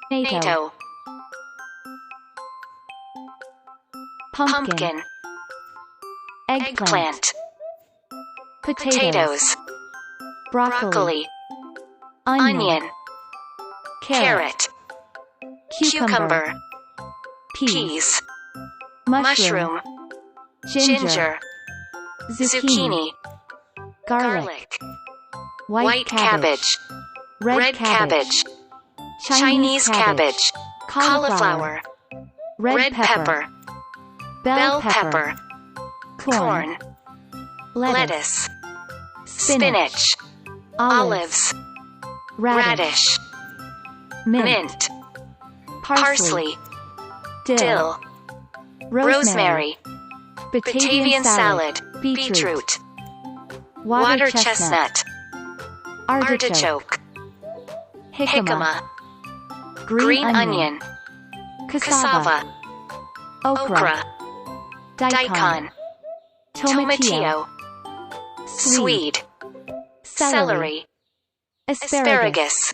tomato, pumpkin, eggplant, potatoes, broccoli, onion, carrot, cucumber, peas, mushroom, ginger, zucchini, garlic, white cabbage, red cabbage, Chinese cabbage, cauliflower, red pepper, bell pepper, corn, lettuce, spinach, olives, radish, mint, parsley, dill, rosemary, Batavian salad, beetroot, water chestnut, artichoke, jicama, green onion, cassava, okra, daikon, tomatillo, swede, celery, asparagus,